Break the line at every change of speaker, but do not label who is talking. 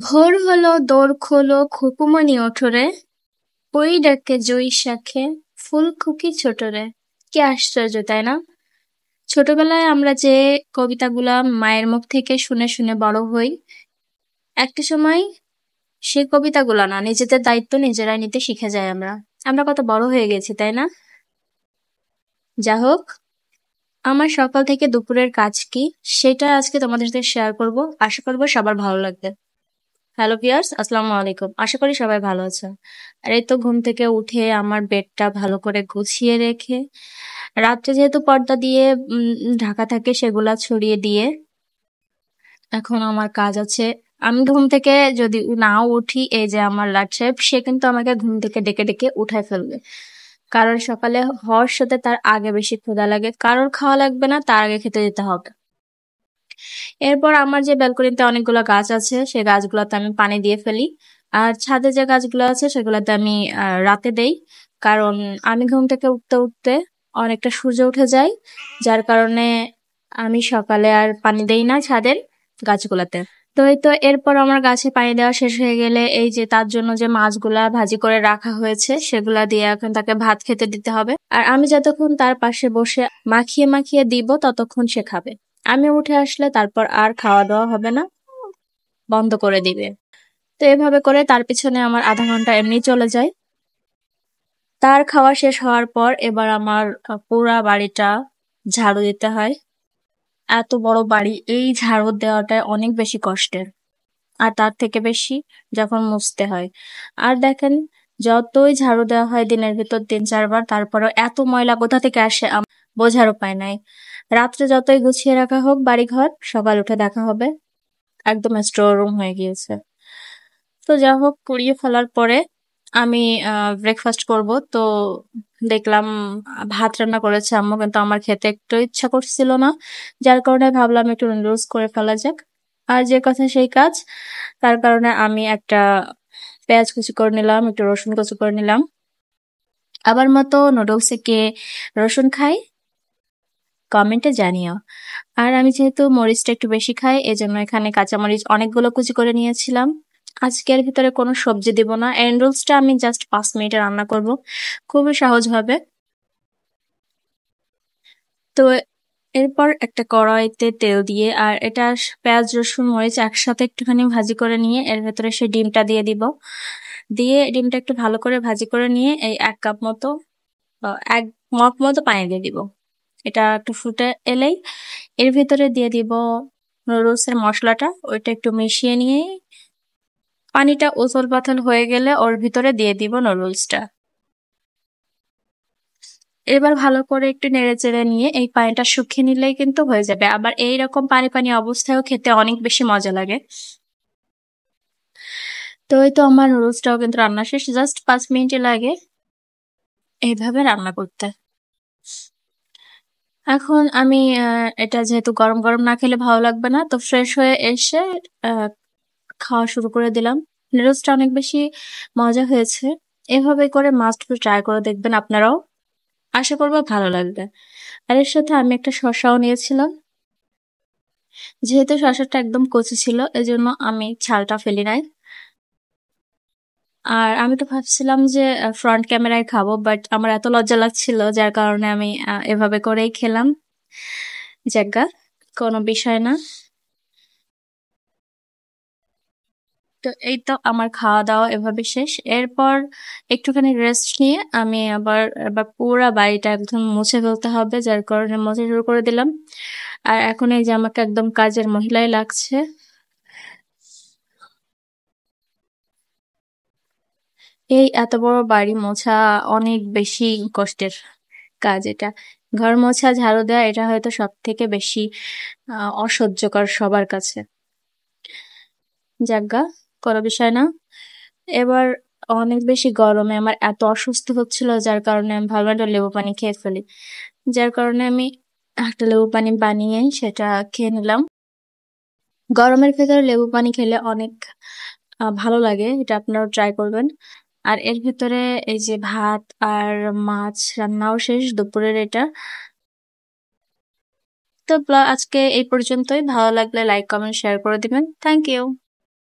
ভোর হলো দোর খোলো খুকুমনি ওঠরে, ওই ডাকে জয়ী শাখে ফুল খুকি ছোটরে। কি আশ্চর্য তাই না? ছোটবেলায় আমরা যে কবিতাগুলা মায়ের মুখ থেকে শুনে শুনে বড় হই, একটা সময় সেই কবিতাগুলো না, নিজেদের দায়িত্ব নিজেরাই নিতে শিখে যাই আমরা। আমরা কত বড় হয়ে গেছি তাই না? যা হোক, আমার সকাল থেকে দুপুরের কাজ কি সেটা আজকে তোমাদের সাথে শেয়ার করব। আশা করবো সবার ভালো লাগবে। হ্যালো ভিউয়ার্স, আসসালামু আলাইকুম। আশা করি সবাই ভালো আছেন। আর এই তো ঘুম থেকে উঠে আমার বেডটা ভালো করে গুছিয়ে রেখে, রাত্রে যেহেতু পর্দা দিয়ে ঢাকা থাকে সেগুলা ছড়িয়ে দিয়ে, এখন আমার কাজ আছে। আমি ঘুম থেকে যদি নাও উঠি, এই যে আমার লাট সাহেব, সে কিন্তু আমাকে ঘুম থেকে ডেকে ডেকে উঠায় ফেলবে। কারণ সকালে হওয়ার সাথে তার আগে বেশি ক্ষুধা লাগে, কারোর খাওয়া লাগবে না, তার আগে খেতে যেতে হবে। এরপর আমার যে ব্যালকনিতে অনেকগুলো গাছ আছে, সেই গাছগুলোতে আমি পানি দিয়ে ফেলি। আর ছাদে যে গাছগুলো আছে সেগুলোতে আমি রাতে দেই। কারণ আমি ঘুম থেকে উঠতে উঠতে অনেকটা সূর্য উঠে যায়, যার কারণে আমি সকালে আর পানি দেই না ছাদের গাছগুলাতে। তো এই তো এরপর আমার গাছে পানি দেওয়া শেষ হয়ে গেলে, এই যে তার জন্য যে মাছগুলা ভাজি করে রাখা হয়েছে সেগুলা দিয়ে এখন তাকে ভাত খেতে দিতে হবে। আর আমি যতক্ষণ তার পাশে বসে মাখিয়ে মাখিয়ে দিব ততক্ষণ সে খাবে। আমি উঠে আসলে তারপর আর খাওয়া দাওয়া হবে না, বন্ধ করে দিবে। তো এভাবে করে তার পিছনে আমার আধা ঘন্টা এমনি চলে যায়। তার খাওয়া শেষ হওয়ার পর এবার আমার পুরা বাড়িটা ঝাড়ু দিতে হয়। এত বড় বাড়ি, এই ঝাড়ু দেওয়াটা অনেক বেশি কষ্টের। আর তার থেকে বেশি যখন মুছতে হয়। আর দেখেন, যতই ঝাড়ু দেওয়া হয় দিনের ভিতর 3-4 বার, তারপরেও এত ময়লা কোথা থেকে আসে বোঝার উপায় নাই। রাত্রে যতই গুছিয়ে রাখা হোক বাড়িঘর, সকাল উঠে দেখা হবে একদম স্টোর রুম হয়ে গিয়েছে। তো যা হোক, পুড়িয়ে ফেলার পরে আমি ব্রেকফাস্ট করব। তো দেখলাম ভাত রান্না করেছে আম্মু, কিন্তু আমার খেতে একটু ইচ্ছা করছিল না, যার কারণে ভাবলাম একটু নুডলস করে ফেলা যাক। আর যে কথা সেই কাজ, তার কারণে আমি একটা পেঁয়াজ কুচি করে নিলাম, একটু রসুন কুচি করে নিলাম। আবার মতো নুডলসে কে রসুন খাই কমেন্টে জানিও। আর আমি যেহেতু মরিচটা একটু বেশি খাই, এজন্য এখানে কাঁচামরিচ অনেকগুলো কুচি করে নিয়েছিলাম। আজকের ভিতরে কোনো সবজি দিব না, এই নুডলসটা আমি জাস্ট 5 মিনিটে রান্না করব, খুবই সহজ হবে। তো এরপর একটা কড়াইতে তেল দিয়ে, আর এটা পেঁয়াজ রসুন মরিচ একসাথে একটুখানি ভাজি করে নিয়ে এর ভেতরে সেই ডিমটা দিয়ে দিব। দিয়ে ডিমটা একটু ভালো করে ভাজি করে নিয়ে এই 1 কাপ মতো 1 মগ মতো পানি দিয়ে দিব। এটা একটু ফুটে এলেই এর ভিতরে দিয়ে দিব নুডলসের মশলাটা, ওইটা একটু মিশিয়ে নিয়ে পানিটা উতল পাতল হয়ে গেলে ওর ভিতরে দিয়ে দিব নুডলসটা। এবার ভালো করে একটু নেড়ে চেড়ে নিয়ে এই পানিটা শুকিয়ে নিলেই কিন্তু হয়ে যাবে। আবার এইরকম পানি পানি অবস্থায়ও খেতে অনেক বেশি মজা লাগে। তো এই তো আমার নুডলসটাও কিন্তু রান্না শেষ, জাস্ট 5 মিনিটই লাগে এইভাবে রান্না করতে। এখন আমি এটা যেহেতু গরম গরম না খেলে ভালো লাগবে না, তো ফ্রেশ হয়ে এসে আহ, খাওয়া শুরু করে দিলাম। নুডলসটা অনেক বেশি মজা হয়েছে। এভাবে করে মাস্ট ট্রাই করে দেখবেন আপনারাও, আশা করবো ভালো লাগবে। আর এর সাথে আমি একটা শসাও নিয়েছিলাম। যেহেতু শসাটা একদম কচি ছিল, এজন্য আমি ছালটা ফেলি নাই। আর আমি তো ভাবছিলাম যে ফ্রন্ট ক্যামেরায় খাবো, বাট আমার এত লজ্জা লাগছিল, যার কারণে আমি এভাবে করেই খেলাম। যাজ্ঞা, কোনো বিষয় না। তো এই তো আমার খাওয়া দাওয়া এভাবে শেষ। এরপর একটুখানি রেস্ট নিয়ে আমি আবার এবার পুরা বাড়িটা একদম মুছে ফেলতে হবে, যার কারণে মুছে শুরু করে দিলাম। আর এখন এই যে আমাকে একদম কাজের মহিলাই লাগছে। এই এত বড় বাড়ি মোছা অনেক বেশি কষ্টের কাজ এটা। ঘর মোছা ঝাড়ু দেওয়া এটা হয়তো সব থেকে বেশি অসহ্যকর সবার কাছে। যাজ্ঞা, কোনো বিষয় না। এবার অনেক বেশি গরমে আমার এত অসুস্থ হচ্ছিল, যার কারণে আমি ভাবলাম একটা লেবু পানি খেয়ে ফেলি। যার কারণে আমি একটা লেবু পানি বানিয়ে সেটা খেয়ে নিলাম। গরমের ভেতরে লেবু পানি খেলে অনেক ভালো লাগে, এটা আপনারাও ট্রাই করবেন। আর এর ভিতরে এই যে ভাত আর মাছ রান্নাও শেষ দুপুরের এটা। তো আজকে এই পর্যন্তই। ভালো লাগলে লাইক কমেন্ট শেয়ার করে দিবেন। Thank you.